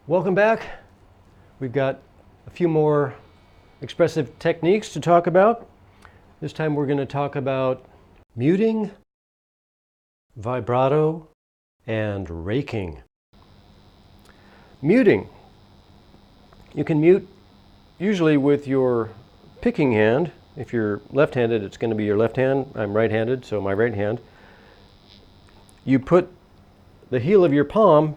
Welcome back. We've got a few more expressive techniques to talk about. This time we're going to talk about muting, vibrato, and raking. Muting. You can mute usually with your picking hand. If you're left-handed, it's going to be your left hand. I'm right-handed, so my right hand. You put the heel of your palm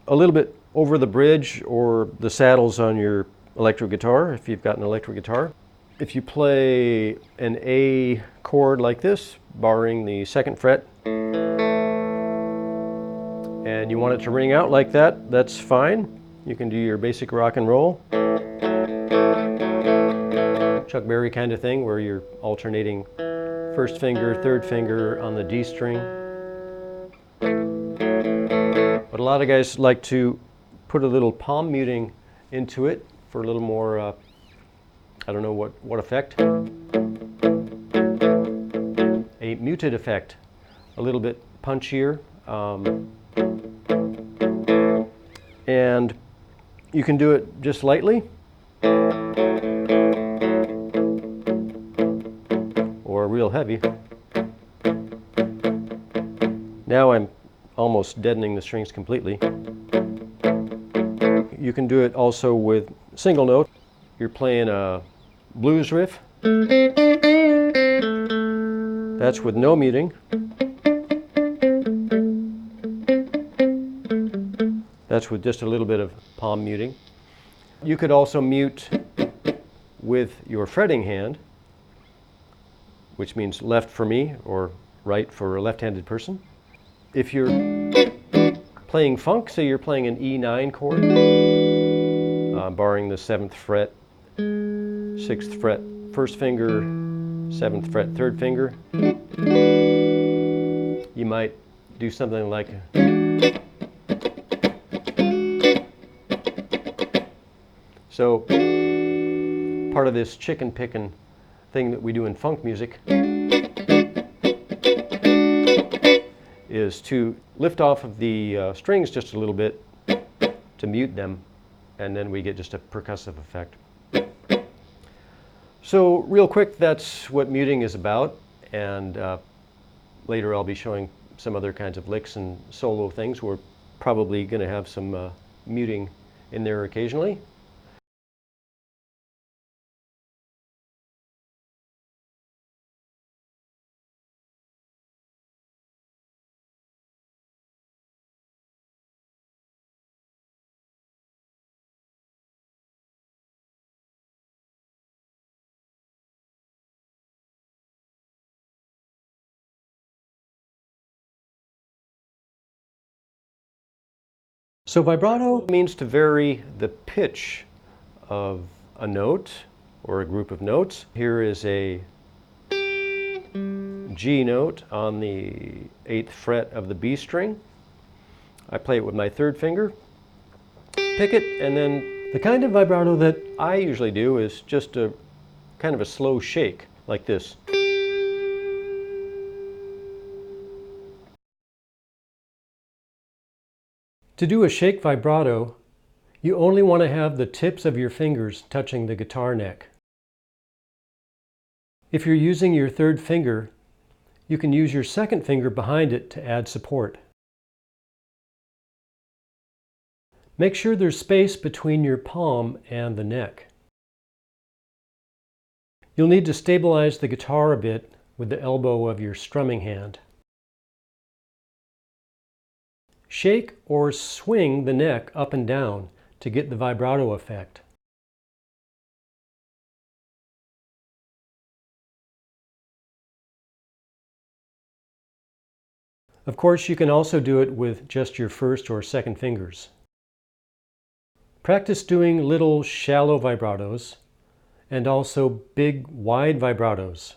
a little bit over the bridge or the saddles on your electric guitar, if you've got an electric guitar. If you play an A chord like this, barring the second fret, and you want it to ring out like that, that's fine. You can do your basic rock and roll, Chuck Berry kind of thing, where you're alternating first finger, third finger on the D string. But a lot of guys like to put a little palm muting into it for a little more, I don't know what effect. A muted effect, a little bit punchier. And you can do it just lightly, or real heavy. Now I'm almost deadening the strings completely. You can do it also with single note. You're playing a blues riff. That's with no muting. That's with just a little bit of palm muting. You could also mute with your fretting hand, which means left for me or right for a left-handed person. If you're playing funk, say you're playing an E9 chord, barring the 7th fret, 6th fret, first finger, 7th fret, third finger, you might do something like so. Part of this chicken pickin' thing that we do in funk music is to lift off of the strings just a little bit to mute them, and then we get just a percussive effect. So real quick, that's what muting is about, and later I'll be showing some other kinds of licks and solo things. We're probably going to have some muting in there occasionally. So vibrato means to vary the pitch of a note or a group of notes. Here is a G note on the 8th fret of the B string. I play it with my third finger, pick it, and then the kind of vibrato that I usually do is just a kind of a slow shake like this. To do a shake vibrato, you only want to have the tips of your fingers touching the guitar neck. If you're using your third finger, you can use your second finger behind it to add support. Make sure there's space between your palm and the neck. You'll need to stabilize the guitar a bit with the elbow of your strumming hand. Shake or swing the neck up and down to get the vibrato effect. Of course, you can also do it with just your first or second fingers. Practice doing little shallow vibratos and also big, wide vibratos.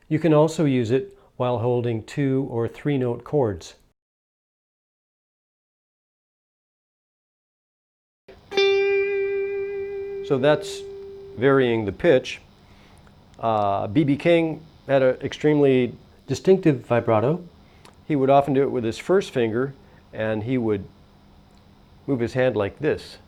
You can also use it while holding 2 or 3 note chords. So that's varying the pitch. B.B. King had an extremely distinctive vibrato. he would often do it with his first finger, and he would move his hand like this.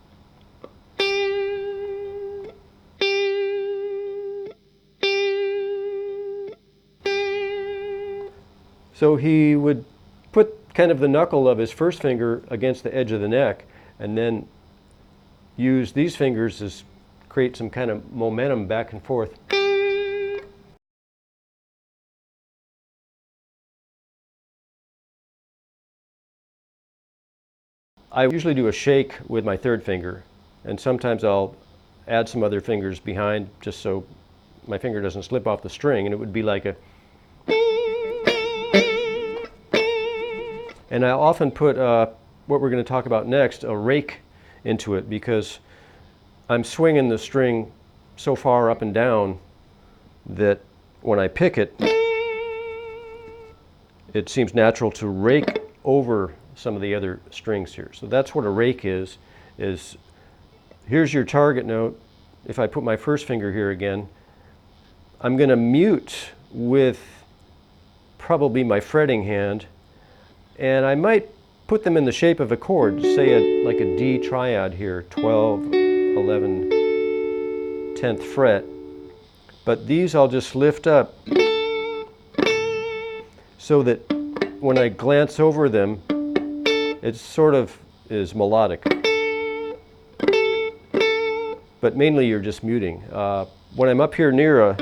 So he would put kind of the knuckle of his first finger against the edge of the neck, and then use these fingers to create some kind of momentum back and forth. I usually do a shake with my third finger, and sometimes I'll add some other fingers behind just so my finger doesn't slip off the string, and it would be like a... And I often put what we're going to talk about next, a rake, into it, because I'm swinging the string so far up and down that when I pick it, it seems natural to rake over some of the other strings here. So that's what a rake is here's your target note. If I put my first finger here again, I'm going to mute with probably my fretting hand, and I might put them in the shape of a chord, say like a D triad here, 12, 11, 10th fret. But these I'll just lift up so that when I glance over them, it sort of is melodic. But mainly you're just muting. When I'm up here near a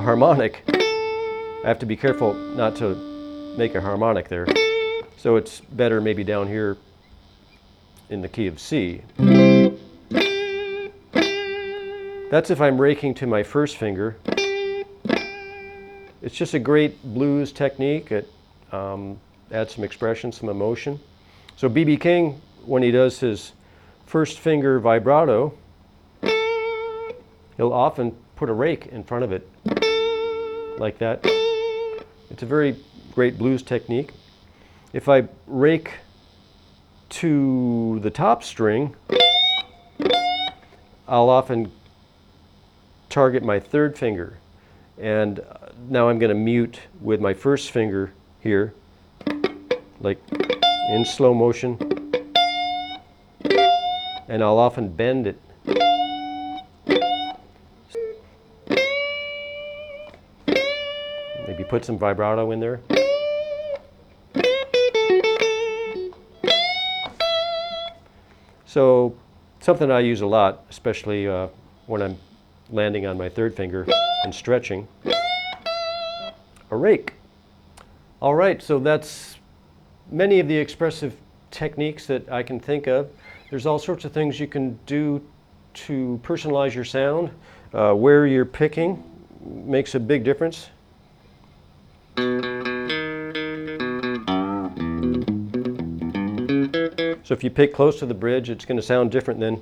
harmonic, I have to be careful not to make a harmonic there. So it's better maybe down here in the key of C. That's if I'm raking to my first finger. It's just a great blues technique. It adds some expression, some emotion. So B.B. King, when he does his first finger vibrato, he'll often put a rake in front of it, like that. It's a very great blues technique. If I rake to the top string, I'll often target my third finger. And now I'm going to mute with my first finger here, like in slow motion. And I'll often bend it. Maybe put some vibrato in there. So something I use a lot, especially when I'm landing on my third finger and stretching, a rake. All right, so that's many of the expressive techniques that I can think of. There's all sorts of things you can do to personalize your sound. Where you're picking makes a big difference. So if you pick close to the bridge, it's going to sound different than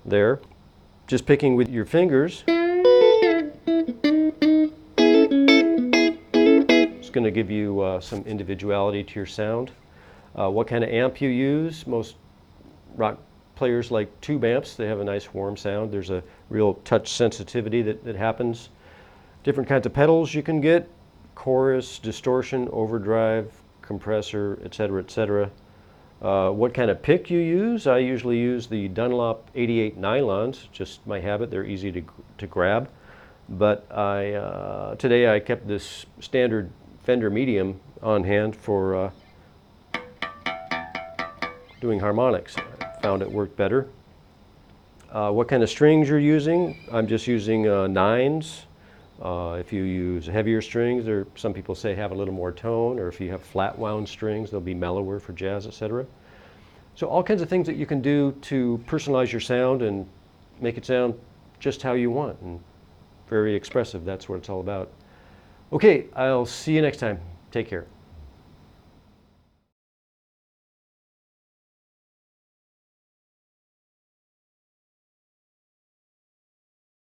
there. Just picking with your fingers, it's going to give you some individuality to your sound. What kind of amp you use? Most rock players like tube amps. They have a nice warm sound. There's a real touch sensitivity that happens. Different kinds of pedals you can get: chorus, distortion, overdrive, compressor, etc., etc. What kind of pick you use? I usually use the Dunlop 88 nylons, just my habit. They're easy to grab. But today I kept this standard Fender medium on hand for doing harmonics. I found it worked better. What kind of strings you're using? I'm just using nines. If you use heavier strings, or some people say have a little more tone, or if you have flat wound strings, they'll be mellower for jazz, etc. So all kinds of things that you can do to personalize your sound and make it sound just how you want, and very expressive. That's what it's all about. Okay, I'll see you next time. Take care.